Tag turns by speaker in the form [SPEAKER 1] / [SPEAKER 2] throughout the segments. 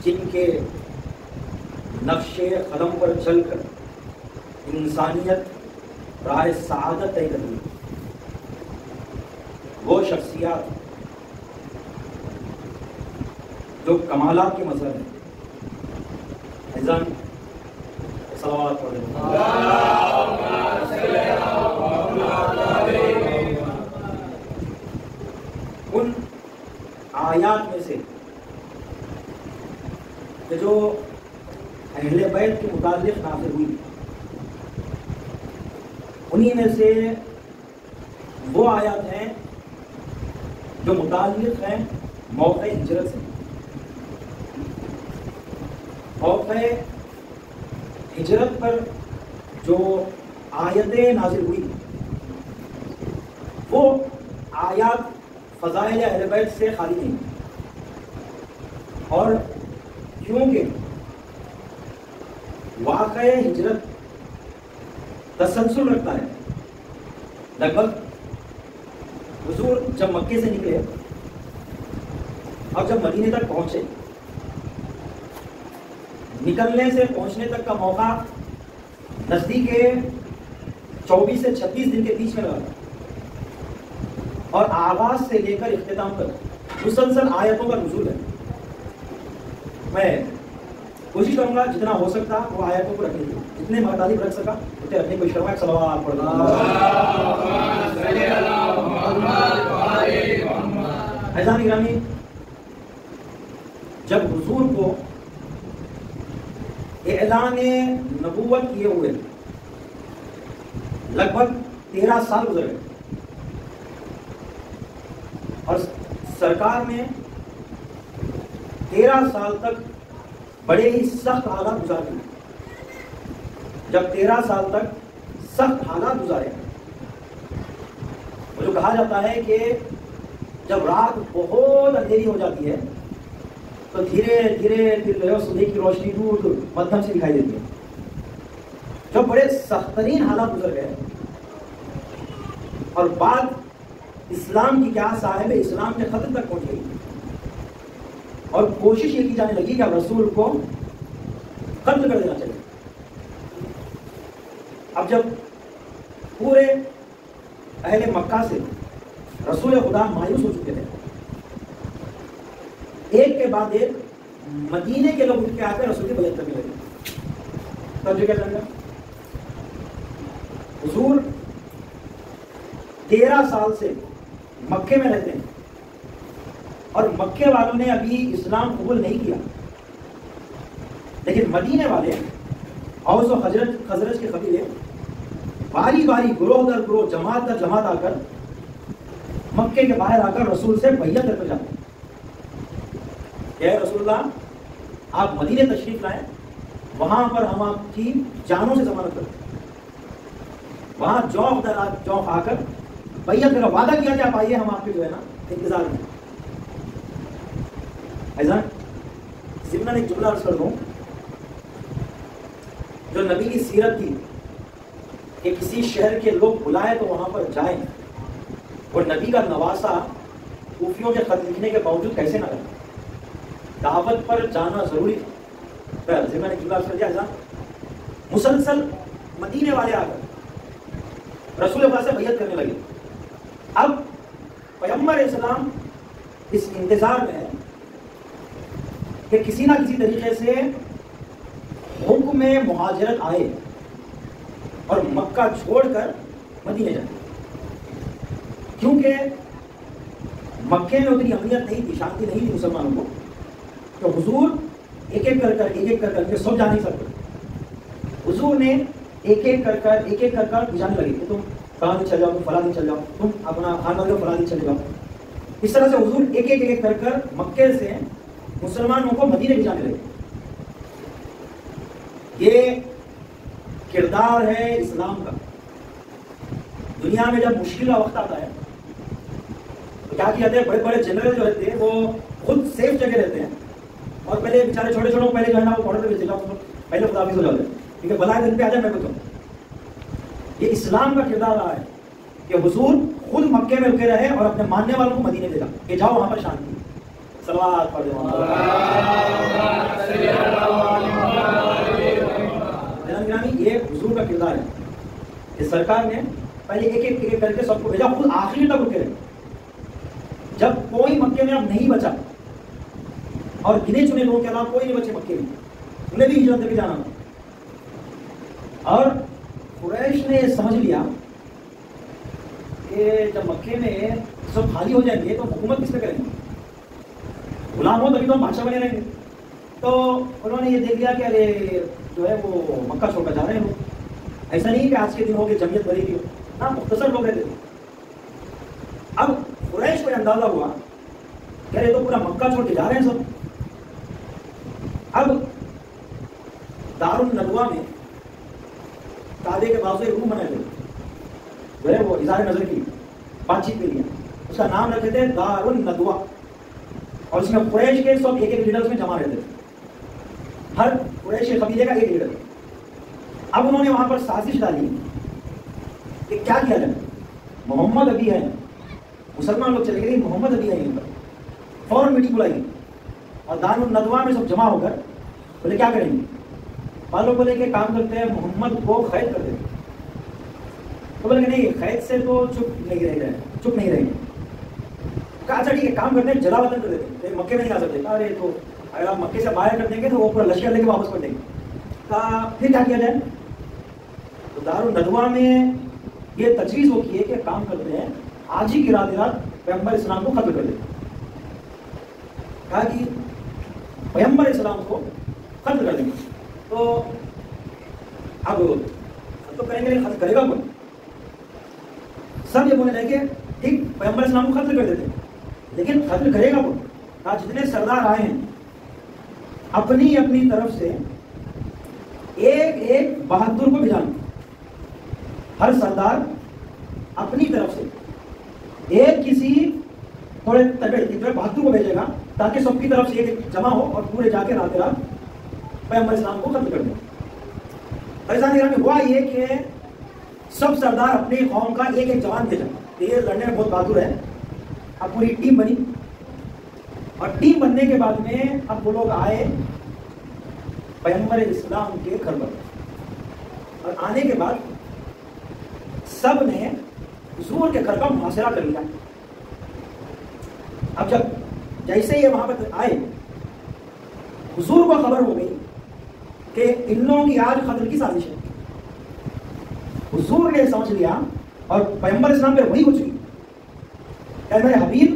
[SPEAKER 1] جن کے نقش قدم پر چل کر انسانیت راہ سعادت طے کرتی ہے، وہ شخصیات جو کمالات کے مظہر ہیں. اذن صلوات پڑھ لیں. ان آیات میں سے کہ جو اہل بیت کے متعلق نازل ہوئی، انہی میں سے وہ آیات ہیں جو متعلق ہیں موقع ہجرت سے. موقع ہجرت پر جو آیتیں نازل ہوئی وہ آیات فضائل اہل بیت سے خالی نہیں، اور کیونکہ واقع ہجرت تسلسل رکھتا ہے. لگ بھگ حضور جب مکے سے نکلے اور جب مدینے تک پہنچے، نکلنے سے پہنچنے تک کا موقع نزدیک 24 سے 26 دن کے بیچ میں لگا، اور آغاز سے لے کر اختتام تک مسلسل آیتوں کا نزول ہے. میں کوشش کروں گا جتنا ہو سکتا وہ آیتوں کو رکھنے کی، جتنے مطالب رکھ سکا اتنے رکھنے کی کوشش کروں گا. صلوات پڑھ اعزان گرامی، جب حضور کو اعلان نبوت کیے ہوئے لگ بھگ 13 سال گزر گئے، اور سرکار نے 13 سال تک بڑے ہی سخت حالات گزار دیے. جب 13 سال تک سخت حالات گزارے، وہ جو کہا جاتا ہے کہ جب رات بہت اندھیری ہو جاتی ہے تو دھیرے دھیرے پھر صبح کی روشنی دور دور مدھم سے دکھائی دیتی ہے. جب بڑے سخت ترین حالات گزر گئے اور بات اسلام کی کیا صاحب اسلام کے ختم تک پہنچ گئی، اور کوشش یہ کی جانے لگی کہ اب رسول کو قتل کر دینا چاہیے. اب جب پورے اہل مکہ سے رسول خدا مایوس ہو چکے تھے، ایک کے بعد ایک مدینے کے لوگ اٹھ کے آ کر رسول کی بیعت کرنے لگے. تب جو کیا کرنا، حضور 13 سال سے مکے میں رہتے ہیں اور مکے والوں نے ابھی اسلام قبول نہیں کیا، لیکن مدینے والے اوس و خزرج کے قبیلے باری باری گروہ در گروہ جماعت در جماعت آ کر مکے کے باہر آ کر رسول سے بیعت کر جاتے ہیں کہ اے رسول اللہ آپ مدینے تشریف لائیں، وہاں پر ہم آپ کی جانوں سے ضمانت کرتے ہیں. وہاں جوف در جوف آ کر بیعت کا وعدہ کیا کہ آپ آئیے، ہم آپ کے جو ہے نا انتظار میں. ایسا ضمن ایک جملہ عرض کر دوں، جو نبی کی سیرت تھی کہ کسی شہر کے لوگ بلائے تو وہاں پر جائیں، اور نبی کا نواسا کوفیوں کے خط لکھنے کے باوجود کیسے نہ رہے، دعوت پر جانا ضروری تھا. ضمن ایک جملہ عرض کر دیا. ایسا مسلسل مدینے والے آ کر رسول اللہ سے بیعت کرنے لگے. اب پیغمبر اسلام اس انتظار میں ہے کہ کسی نہ کسی طریقے سے حکم مہاجرت آئے اور مکہ چھوڑ کر مدینے جائے، کیونکہ مکے میں اتنی امنیت نہیں تھی، شانتی نہیں تھی مسلمانوں کو. تو حضور ایک ایک کر کے سب جا نہیں سکتے. حضور نے ایک ایک کر بجانے لگے کہ تم فلاں دن چل جاؤ، تم فلاں دن چل جاؤ، تم اپنا خاندان کو فلاں دن چلے جاؤ. اس طرح سے حضور ایک ایک کر مکے سے مسلمانوں کو مدینے بھیجانے لگے. یہ کردار ہے اسلام کا. دنیا میں جب مشکل کا وقت آتا ہے تو کیا کیا جاتا ہے، بڑے بڑے جنرل جو رہتے ہیں وہ خود سیف جگہ رہتے ہیں، اور پہلے بیچارے چھوٹے چھوٹے پہلے جو ہے نا وہ بارڈر پہ چلے جاؤ، پہلے خدافظ ہو جاتے ہیں کیونکہ بلائے دن پہ آ جائے میں کو. یہ اسلام کا کردار رہا ہے کہ حضور خود مکے میں رکے رہے اور اپنے ماننے والوں کو مدینے بھیجا کہ جاؤ وہاں پر شانتی. صلوات پڑھ دو. کہ سرکار نے پہلے ایک ایک کر کے سب کو بھیجا، خود آخری تک رکے رہے. جب کوئی مکے میں اب نہیں بچا اور گنے چنے لوگوں کے علاوہ کوئی نہیں بچے مکے میں، انہیں بھی ہجرت کر کے جانا. اور قریش نے سمجھ لیا کہ جب مکے میں سب خالی ہو جائیں گے تو حکومت کس پہ کریں گے؟ غلام ہو تبھی تو ہم بادشاہ بنے رہیں گے. تو انہوں نے یہ دیکھ لیا کہ ارے جو ہے وہ مکہ چھوڑ کر جا رہے ہیں لوگ. ایسا نہیں کہ آج کے دن ہو کہ جمعیت بڑی تھی، ہاں مختصر لوگ رہتے تھے. اب قریش کو اندازہ ہوا کہ ارے تو پورا مکہ چھوڑ کے جا رہے ہیں سب. اب دار الندوہ میں کعبے کے بازو ایک روم بنائے تھے جو ہے وہ اظہار نظر کی بات چیت کے لیے، اس کا نام رکھے تھے دار الندوہ. اور اس میں قریش کے سب ایک ایک لیڈر اس میں جمع رہتے تھے، ہر قریش کے قبیلے کا ایک لیڈر. اب انہوں نے وہاں پر سازش ڈالی کہ کیا کیا جائے. محمد ابھی ہے، مسلمان لوگ چلے گئے، محمد ابھی ہے یہیں پر. فوراً میٹنگ بلائی اور دار الندوہ میں سب جمع ہو کر بولے کیا کریں گے. والوں بولے کہ کام کرتے ہیں محمد کو قید کر دیتے. تو بولے کہ نہیں، قید سے تو چپ نہیں رہیں گے. کہا اچھا ٹھیک ہے، کام کرتے ہیں جلا وطن کر دیتے ہیں، مکے میں نہیں آ سکتے. ارے تو اگر آپ مکے سے باہر کر دیں گے تو وہ پورا لشکر لے کے واپس کر دیں گے. کہا پھر کیا کیا جائے. تو دار الندوہ میں یہ تجویز ہو کی ہے کہ کام کرتے ہیں آج ہی کی رات پیغمبر اسلام کو قتل کر دیتے. کہا کہ پیغمبر اسلام کو قتل کر دیں گے. تو اب تو کریں گے، قتل کرے گا کون؟ سب یہ بولنے لگے کہ ٹھیک پیغمبر اسلام کو قتل کر دیتے لیکن قتل کرے گا کون؟ کہا جتنے سردار آئے ہیں اپنی اپنی طرف سے ایک ایک بہادر کو بھیجانا. ہر سردار اپنی طرف سے ایک کسی تھوڑے تگڑے کی طرف بہادر کو بھیجے گا تاکہ سب کی طرف سے ایک جمع ہو اور پورے جا کے رات رات پیغمبر اسلام کو قتل کر دیں. پریشانی میں ہوا یہ کہ سب سردار اپنی قوم کا ایک ایک جوان بھیجا. یہ لڑنے میں بہت بہادر ہے. اب پوری ٹیم بنی اور ٹیم بننے کے بعد میں اب وہ لوگ آئے پیغمبر اسلام کے گھر پر. اور آنے کے بعد سب نے حضور کے گھر کا محاصرہ کر لیا. اب جب جیسے یہ وہاں پر آئے حضور کو خبر ہو گئی کہ ان لوگوں کی آج قتل کی سازش ہے. حضور نے سمجھ لیا اور پیغمبر اسلام پہ وہی ہو چکی کہ میرے حبیب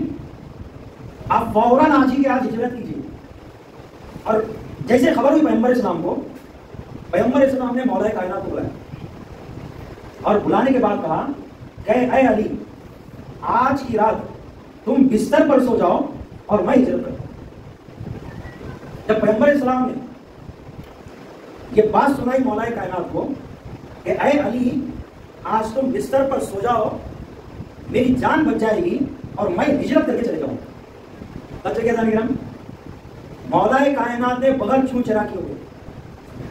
[SPEAKER 1] آپ فوراً آج ہی کے آج ہجرت کیجیے. اور جیسے خبر ہوئی پیغمبر اسلام کو، پیغمبر اسلام نے مولا کائنات کو بلایا اور بلانے کے بعد کہا کہ اے علی آج کی رات تم بستر پر سو جاؤ اور میں ہجرت کرتا ہوں. جب پیغمبر اسلام نے یہ بات سنائی مولا کائنات کو کہ اے علی آج تم بستر پر سو جاؤ، میری جان بچ جائے گی اور میں ہجرت کر کے چلے جاؤں. بچے کیا جانے گرام مولا کائنات نے بغل چھو چرا کی ہو گئی.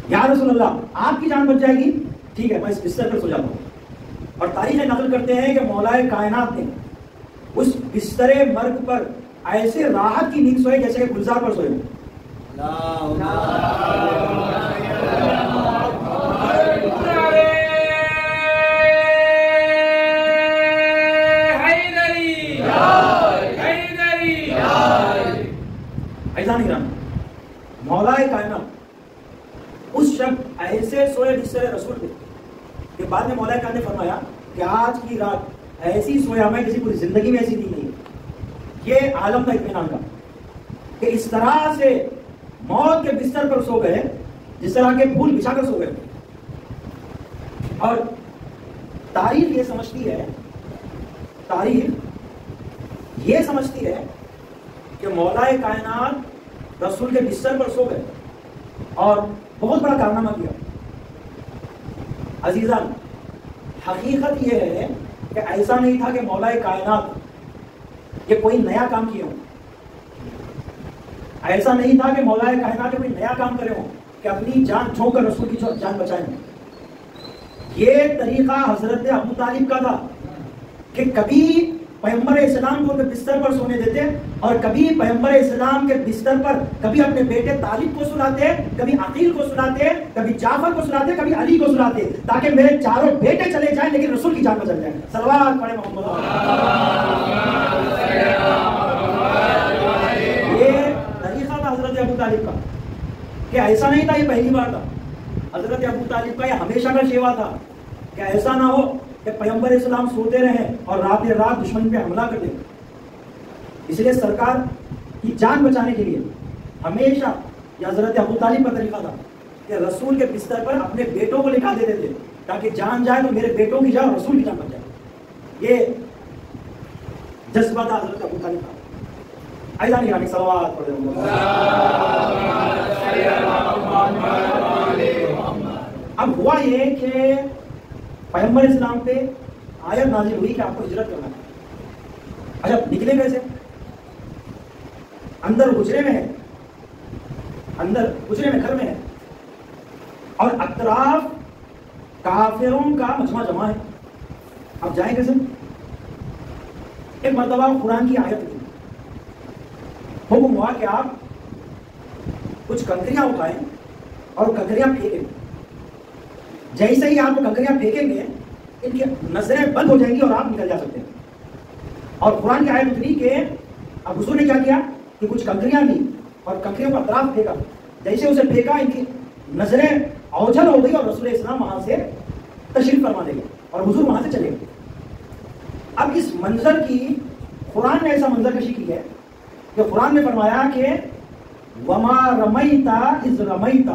[SPEAKER 1] یا رسول اللہ آپ کی جان بچ جائے گی، ٹھیک ہے میں اس بستر پر سو جاتا ہوں. اور تاریخ نقل کرتے ہیں کہ مولا کائنات نے اس بستر مرگ پر ایسے راحت کی نیند سوئے جیسے کہ گلزار پر سوئے. ایسا نہیں رہا مولا کائنات اس شب ایسے سوئے بستر رسول پہ کہ بعد میں مولا کائنات نے فرمایا کہ آج کی رات ایسی سویا میں کسی پوری زندگی میں ایسی نہیں. یہ عالم تھا اطمینان کا کہ اس طرح سے موت کے بستر پر سو گئے جس طرح کے پھول بچھا کر سو گئے. اور تاریخ یہ سمجھتی ہے کہ مولا کائنات رسول کے بستر پر سو گئے اور بہت بڑا کارنامہ کیا. عزیزان حقیقت یہ ہے کہ ایسا نہیں تھا کہ مولا کائنات یہ کوئی نیا کام کیے ہوں. ایسا نہیں تھا کہ مولا کائنات کوئی نیا کام کرے ہوں کہ اپنی جان چھوڑ کر رسول کی جان بچائیں. یہ طریقہ حضرت ابو طالب کا تھا کہ کبھی پیغمبر اسلام کو ان کے بستر پر سونے دیتے اور کبھی پیغمبر اسلام کے بستر پر کبھی اپنے بیٹے طالب کو سلاتے، کبھی عقیل کو سلاتے، کبھی جعفر کو سلاتے، کبھی علی کو سلاتے، تاکہ میرے چاروں بیٹے چلے جائیں لیکن رسول کی جان بچ جائے. صلوات پڑھے محمد. یہ طریقہ تھا حضرت ابو طالب کا کہ ایسا نہیں تھا یہ پہلی بار تھا. حضرت ابو طالب کا یہ ہمیشہ کا شیوا تھا کہ ایسا نہ ہو کہ پیغمبر اسلام سوتے رہیں اور رات رات دشمن پہ حملہ کر دیں. اس لیے سرکار کی جان بچانے کے لیے ہمیشہ یہ حضرت ابو طالب کا طریقہ تھا کہ رسول کے بستر پر اپنے بیٹوں کو لکھا دیتے تھے تاکہ جان جائے تو میرے بیٹوں کی جان رسول کی جان بچ جائے. یہ جذبہ تھا حضرت ابو طالب کا. ایضا یعنی صلوات پڑھے. اب ہوا یہ کہ پیغمبر اسلام پہ آیت نازل ہوئی کہ آپ کو ہجرت کرنا ہے. اچھا نکلے کیسے؟ اندر حجرے میں ہے، اندر حجرے میں گھر میں ہے اور اطراف کافروں کا مجمع جمع ہے. اب جائیں کیسے؟ ایک مرتبہ قرآن کی آیت تھی، حکم ہوا کہ آپ کچھ کنکریاں اٹھائیں اور کنکریاں پھینکیں. جیسے ہی آپ کنکریاں پھینکیں گے ان کی نظریں بند ہو جائیں گی اور آپ نکل جا سکتے ہیں. اور قرآن کی آیت اتری کہ اب حضور نے کیا کیا کہ کچھ کنکریاں لی اور کنکریوں کا اطراف پھینکا. جیسے اسے پھینکا ان کی نظریں اوجھل ہو گئی اور رسول اسلام وہاں سے تشریف فرما لے گئے اور حضور وہاں سے چلے گئے. اب اس منظر کی قرآن نے ایسا منظر کشی کی ہے کہ قرآن نے فرمایا کہ وما رمیت اذ رمیت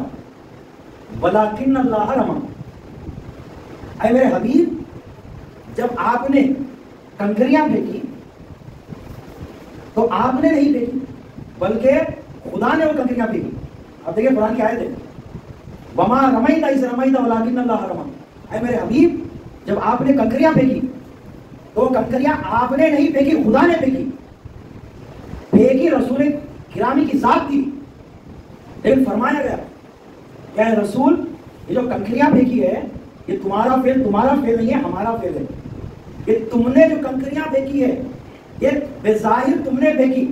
[SPEAKER 1] ولکن اللہ رمی. اے میرے حبیب جب آپ نے کنکریاں پھینکی تو آپ نے نہیں پھینکی بلکہ خدا نے وہ کنکریاں پھینکی. اب دیکھیں قرآن کی آیت ہے وما رمیت اذ رمیت ولکن اللہ رمی. اے میرے حبیب جب آپ نے کنکریاں پھینکی تو کنکریاں آپ نے نہیں پھینکی، خدا نے پھینکی. پھینکی رسول گرامی کی ذات تھی. لیکن فرمایا گیا کہ اے رسول یہ جو کنکریاں پھینکی ہے یہ تمہارا فعل نہیں ہے، ہمارا فعل ہے. یہ تم نے جو کنکریاں پھینکی ہے یہ بظاہر تم نے پھینکی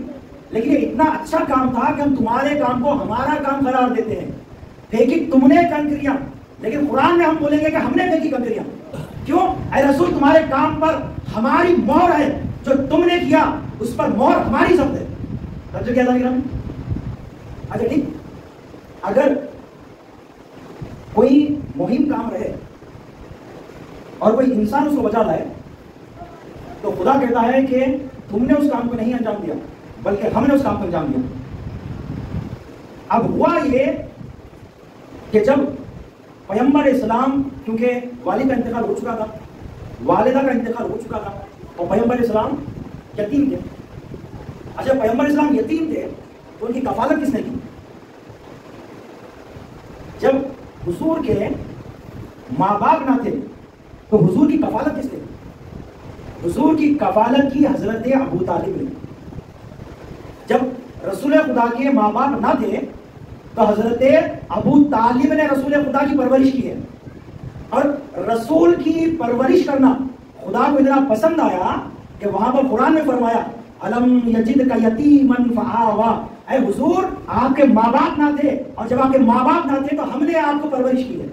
[SPEAKER 1] لیکن یہ اتنا اچھا کام تھا کہ ہم تمہارے کام کو ہمارا کام قرار دیتے ہیں. پھینکی تم نے کنکریاں لیکن قرآن میں ہم بولیں گے کہ ہم نے پھینکی کنکریاں. کیوں؟ اے رسول تمہارے کام پر ہماری مہر ہے، جو تم نے کیا اس پر مہر ہماری ضبط ہے. سمجھو کیا تھا؟ اچھا ٹھیک، اگر کوئی مہم کام رہے اور کوئی انسان اس کو بچا لائے تو خدا کہتا ہے کہ تم نے اس کام کو نہیں انجام دیا بلکہ ہم نے اس کام کو انجام دیا. اب ہوا یہ کہ جب پیغمبر اسلام، کیونکہ والد کا انتقال ہو چکا تھا، والدہ کا انتقال ہو چکا تھا اور پیغمبر اسلام یتیم تھے. اچھا پیغمبر اسلام یتیم تھے تو ان کی کفالت کس نے کی؟ جب حضور کے ماں باپ نہ تھے تو حضور کی کفالت کس نے؟ حضور کی کفالت کی حضرت ابو طالب نے. جب رسول خدا کے ماں باپ نہ تھے تو حضرت ابو طالب نے رسول خدا کی پرورش کی ہے. اور رسول کی پرورش کرنا خدا کو اتنا پسند آیا کہ وہاں پر قرآن میں فرمایا الم یجدک یتیما فآویٰ. اے حضور آپ کے ماں باپ نہ تھے اور جب آپ کے ماں باپ نہ تھے تو ہم نے آپ کو پرورش کی ہے،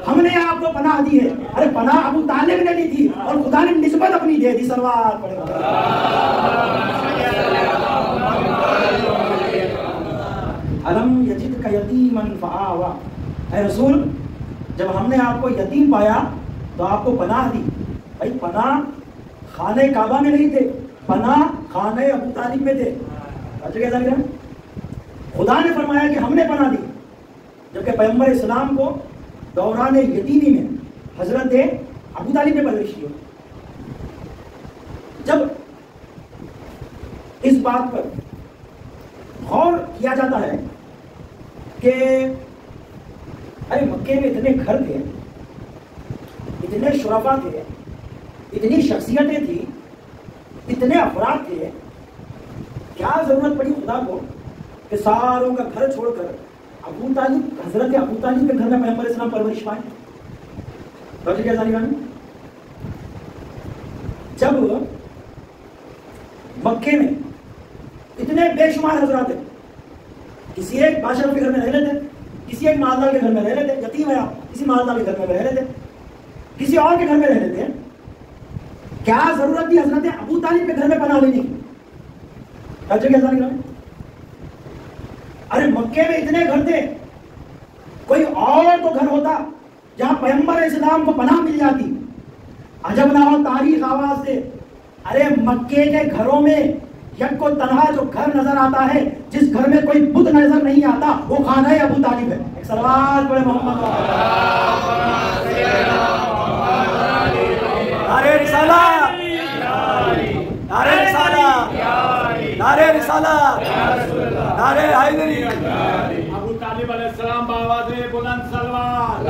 [SPEAKER 1] ہم نے آپ کو پناہ دی ہے. ارے پناہ ابو طالب نے دی تھی اور خدا نے نسبت اپنی دے دی. صلوات پڑھے. الم یجدک یتیما فآویٰ. اے رسول جب ہم نے آپ کو یتیم پایا تو آپ کو پناہ دی. بھائی پناہ خانہ کعبہ میں نہیں تھے، پناہ خانہ ابو طالب میں تھے. خدا نے فرمایا کہ ہم نے پناہ دی، جبکہ پیغمبر اسلام کو دوران یتیمی میں حضرت ابو طالب نے پرورش کی. جب اس بات پر غور کیا جاتا ہے کہ ارے مکے میں اتنے گھر تھے، اتنے شرفا تھے، اتنی شخصیتیں تھیں، اتنے افراد تھے، کیا ضرورت پڑی خدا کو کہ ساروں کا گھر چھوڑ کر ابو طالب، حضرت ابو طالب کے گھر میں پیغمبر اسلام پرورش پائے. جب مکے میں اتنے بے شمار حضرات ہیں، کسی ایک بادشاہ کے گھر میں رہ لیتے، کسی ایک مالدار کے گھر میں رہ لیتے، یتیم ہے آپ کسی مالدار کے گھر میں رہ لیتے، کسی اور کے گھر میں رہ لیتے ہیں. کیا ضرورت تھی حضرت ابو طالب کے گھر میں پناہ لینے کی؟ ارے مکے میں اتنے گھر تھے، کوئی اور تو گھر ہوتا جہاں پیغمبر اسلام کو پناہ مل جاتی. عجب نہ ہو تاریخ آواز سے، ارے مکے کے گھروں میں یک کو تنہا جو گھر نظر آتا ہے، جس گھر میں کوئی بت نظر نہیں آتا، وہ خانہ ابو طالب ہے. ایک صلوات پڑھے محمد. نعرہ رسالت، نعرہ رسالت، نعرہ رسالت، نعرہ حیدری.
[SPEAKER 2] ابو طالب علیہ السلام بآواز بلند صلوات.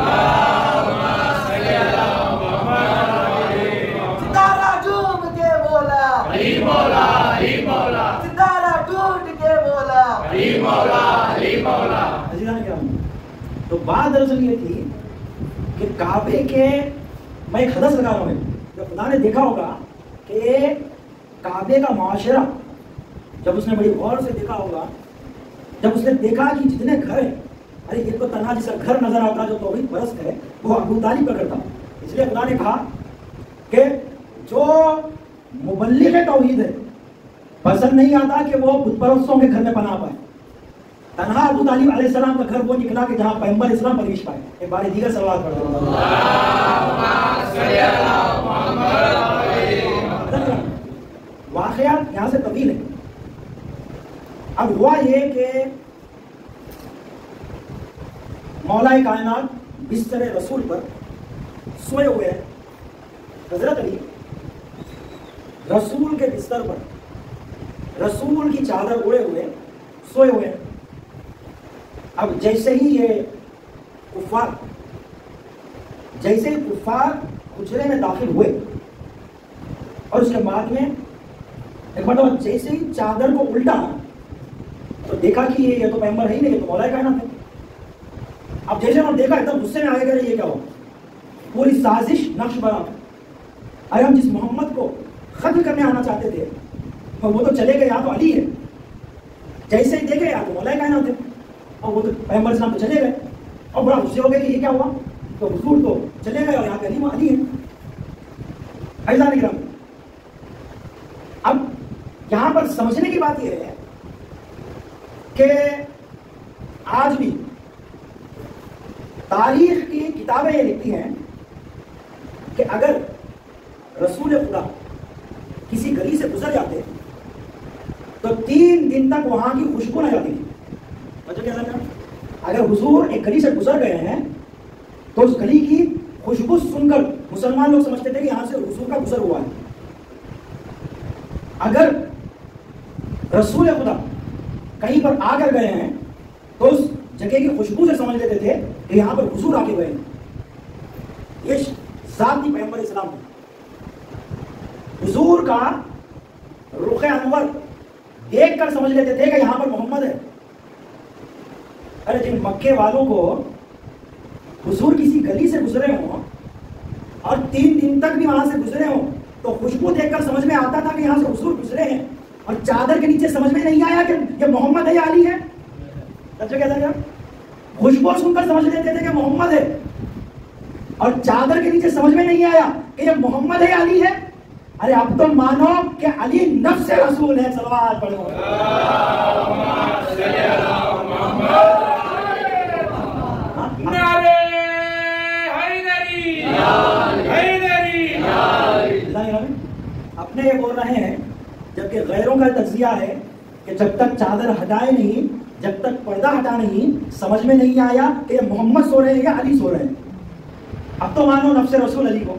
[SPEAKER 3] ستارہ ڈھونڈ کے بولا
[SPEAKER 2] علی مولا، علی مولا،
[SPEAKER 3] ستارہ ڈھونڈ کے بولا
[SPEAKER 2] علی مولا، علی مولا.
[SPEAKER 1] عزیزان کرام، تو بات دراصل یہ تھی کہ کعبے کے، میں ایک حدث لگا رہا ہوں، جب خدا نے دیکھا ہوگا کہ کعبے کا معاشرہ، جب اس نے بڑی غور سے دیکھا ہوگا، جب اس نے دیکھا کہ جتنے گھر ہیں، ارے ایک کو تنہا جسا گھر نظر آتا جو توحید پرست ہے وہ ابو طالب کا کرتا. اس لیے خدا نے کہا کہ جو مبلغ توحید ہے پسند نہیں آتا کہ وہ بت پرستوں کے گھر میں پناہ پائے. تنہا ابو طالب علیہ السلام کا گھر وہ نکلا کہ جہاں پیغمبر اسلام پرورش پائے. ایک بار دیگر سوال پڑھتا ہوں. واقعات یہاں سے طویل ہے. اب ہوا یہ کہ مولا کائنات بستر رسول پر سوئے ہوئے ہیں. حضرت علی رسول کے بستر پر رسول کی چادر اڑے ہوئے سوئے ہوئے ہیں. اب جیسے ہی یہ کفار حجرے میں داخل ہوئے اور اس کے بعد میں ایک مرتبہ جیسے ہی چادر کو الٹا تو دیکھا کہ یہ تو پیغمبر ہے ہی نہیں، یہ تو مولا کائنات ہے. اب جیسے ہم دیکھا ایک دم غصے میں آ گئے، یہ کیا ہو، پوری سازش نقش بنا. ارے ہم جس محمد کو ختم کرنے آنا چاہتے تھے وہ تو چلے گئے، یہاں تو علی ہے. جیسے ہی دیکھے یہاں تو مولا کائنات ہے اور وہ تو پیغمبر اسلام تو چلے گئے. اور بڑا غصے ہو گئے کہ یہ کیا ہوا، تو حضور تو چلے گئے اور یہاں پہ علی ہے. ایسا نہیں کرم. اب یہاں پر سمجھنے کی بات یہ ہے کہ آج بھی تاریخ کی کتابیں یہ لکھتی ہیں کہ اگر رسول خدا کسی گلی سے گزر جاتے تو 3 دن تک وہاں کی خوشبو نہ جاتی تھی. اگر حضور ایک گلی سے گزر گئے ہیں تو اس گلی کی خوشبو سن کر مسلمان لوگ سمجھتے تھے کہ یہاں سے حضور کا گزر ہوا ہے. اگر رسول خدا کہیں پر آ کر گئے ہیں تو اس جگہ کی خوشبو سے سمجھ لیتے تھے کہ یہاں پر حضور آ کے گئے ہیں. یہ ذاتی پیغمبر اسلام ہے. حضور کا رخ انور دیکھ کر سمجھ لیتے تھے کہ یہاں پر محمد ہے. ارے جن مکے والوں کو حضور کسی گلی سے گزرے ہوں اور 3 دن تک بھی وہاں سے گزرے ہوں تو خوشبو دیکھ کر سمجھ میں آتا تھا کہ یہاں سے حضور گزرے ہیں، اور چادر کے نیچے سمجھ میں نہیں آیا کہ یہ محمد ہے یا علی ہے. خوشبو سن کر سمجھ لیتے تھے کہ محمد ہے، اور چادر کے نیچے سمجھ میں نہیں آیا کہ یہ محمد ہے یا علی ہے. ارے اب تو مانو کہ علی نفس رسول ہے. صلوات پڑھو.
[SPEAKER 2] نعرہ حیدری، حیدری.
[SPEAKER 1] اپنے یہ بول رہے ہیں جبکہ غیروں کا تجزیہ ہے کہ جب تک چادر ہٹائے نہیں، جب تک پردہ ہٹا نہیں، سمجھ میں نہیں آیا کہ یہ محمد سو رہے ہیں یا علی سو رہے ہیں. اب تو مانو نفس رسول علی کو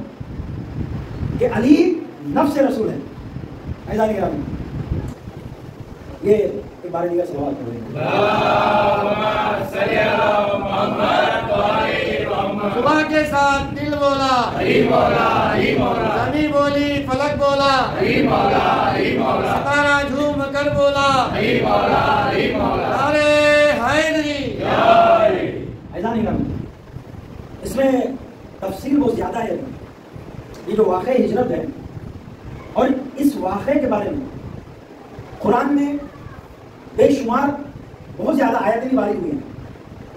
[SPEAKER 1] کہ علی نفس رسول ہے. ایسا نہیں کرام یہ ایک بار دیگر سوال کر رہے ہیں.
[SPEAKER 3] صبح کے ساتھ دل بولا
[SPEAKER 2] علی مولا، علی مولا،
[SPEAKER 3] زمین بولی فلک بولا
[SPEAKER 2] علی مولا، علی مولا،
[SPEAKER 3] ستارہ جھوم کر بولا
[SPEAKER 2] علی مولا، علی مولا.
[SPEAKER 3] نعرہ حیدری.
[SPEAKER 1] ایسا نہیں کرام. اس میں تفصیل بہت زیادہ ہے. یہ جو واقعہ ہجرت ہے اور اس واقعے کے بارے میں قرآن میں بے شمار بہت زیادہ آیتیں بھی وارد ہوئی ہیں.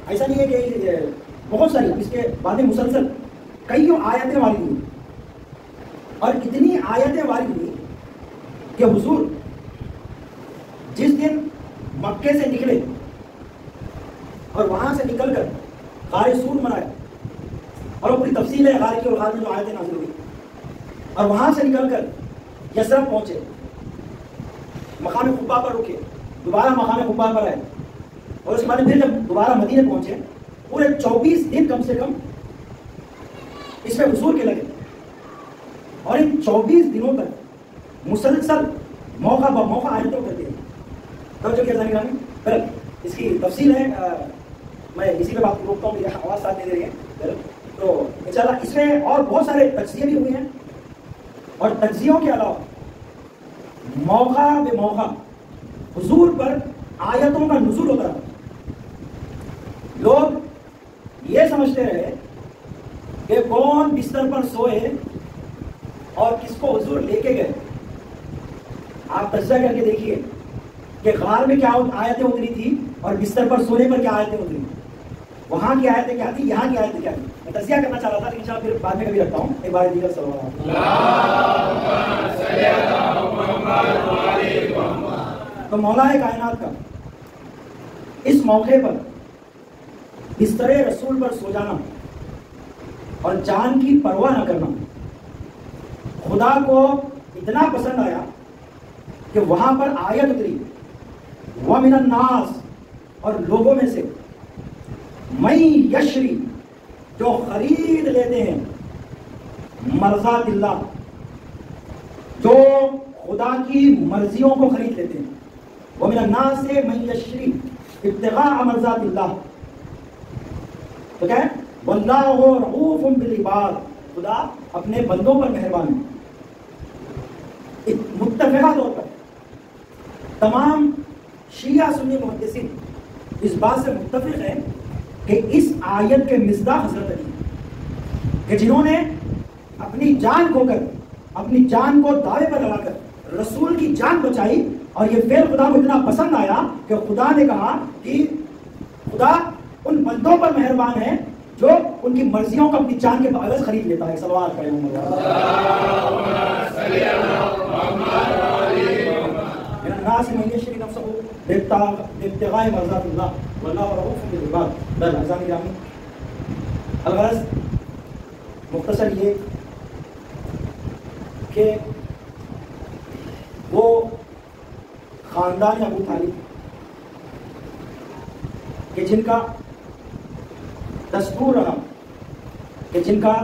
[SPEAKER 1] ایسا نہیں ہے کہ بہت ساری، اس کے بعد مسلسل کئی آیتیں وارد ہوئی، اور اتنی آیتیں وارد ہوئی کہ حضور جس دن مکے سے نکلے اور وہاں سے نکل کر غار سور منائے، اور وہ پوری تفصیل ہے غار کی، اور غار میں جو آیتیں نازل ہوئی، اور وہاں سے نکل کر یثرب پہنچے، مقام قبا پر رکے، دوبارہ مقام قبا پر آئے، اور اس کے بعد پھر جب دوبارہ مدینے پہنچے، پورے 24 دن کم سے کم اس میں حضور کے لگے، اور ان 24 دنوں تک مسلسل موقع بہ موقع آیتوں کرتے ہیں. توجہ کیا جائے گا؟ پھر اس کی تفصیل ہے، میں اسی پہ بات روکتا ہوں، میری آواز ساتھ نہیں دے رہی ہے. تو انشاءاللہ اس میں اور بہت سارے تجزیے بھی ہوئے ہیں، اور تجزیوں کے علاوہ موقع بے موقع حضور پر آیتوں کا نزول ہوتا رہا. لوگ یہ سمجھتے رہے کہ کون بستر پر سوئے اور کس کو حضور لے کے گئے. آپ تجزیہ کر کے دیکھیے کہ غار میں کیا آیتیں اتری تھی اور بستر پر سونے پر کیا آیتیں اتری، وہاں کی آیتیں کیا تھی، یہاں کی آیتیں کیا تھی. میں تجزیہ کرنا چاہ رہا تھا، لیکن انشاءاللہ پھر بعد میں کبھی رکھتا ہوں. ایک بار دیگر تو مولا کائنات کا اس موقع پر بستر رسول پر سو جانا اور جان کی پرواہ نہ کرنا خدا کو اتنا پسند آیا کہ وہاں پر آیت اتری، وَمِنَ النَّاسِ، اور لوگوں میں سے مَن یشری، جو خرید لیتے ہیں مرضات اللہ، جو خدا کی مرضیوں کو خرید لیتے ہیں. وَمِنَ النَّاسِ مَن یشری ابتغاء مرضات اللہ. تو کیا ہے؟ وَاللَّهُ رَءُوفٌ بِالْعِبَادِ، خدا اپنے بندوں پر مہربان ہے. متفقہ طور پر تمام شیعہ سنی محدثین اس بات سے متفق ہیں کہ اس آیت کے مصداق حضرت علی، کہ جنہوں نے اپنی جان کھو کر، اپنی جان کو دعوے پر لگا کر رسول کی جان بچائی، اور یہ فعل خدا کو اتنا پسند آیا کہ خدا نے کہا کہ خدا ان بندوں پر مہربان ہے جو ان کی مرضیوں کو اپنی جان کے باعث خرید لیتا ہے. صلوات پڑھیں. الناس من یشری نفسه ابتغاء مرضات اللہ واللہ رؤوف بالعباد. اعزائي گرامی، الغرض مختصر یہ کہ وہ خاندان ابو طالب کہ جن کا دستور رہا، کہ جن کا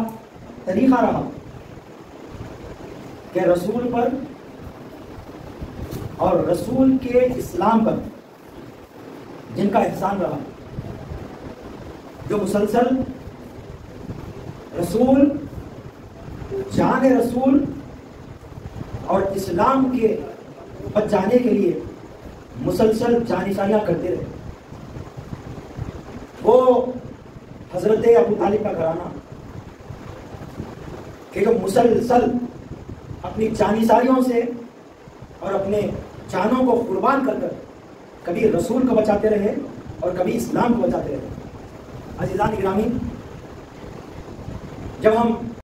[SPEAKER 1] طریقہ رہا کہ رسول پر اور رسول کے اسلام پر جن کا احسان رہا، جو مسلسل رسول، جان رسول اور اسلام کے بچ جانے کے لیے مسلسل جانشانیاں کرتے رہے، وہ حضرت ابو طالب کا گھرانہ کہ جو مسلسل اپنی جانشاریوں سے اور اپنے جانوں کو قربان کر کر کبھی رسول کو بچاتے رہے اور کبھی اسلام کو بچاتے رہے. عزیزان گرامی، جب ہم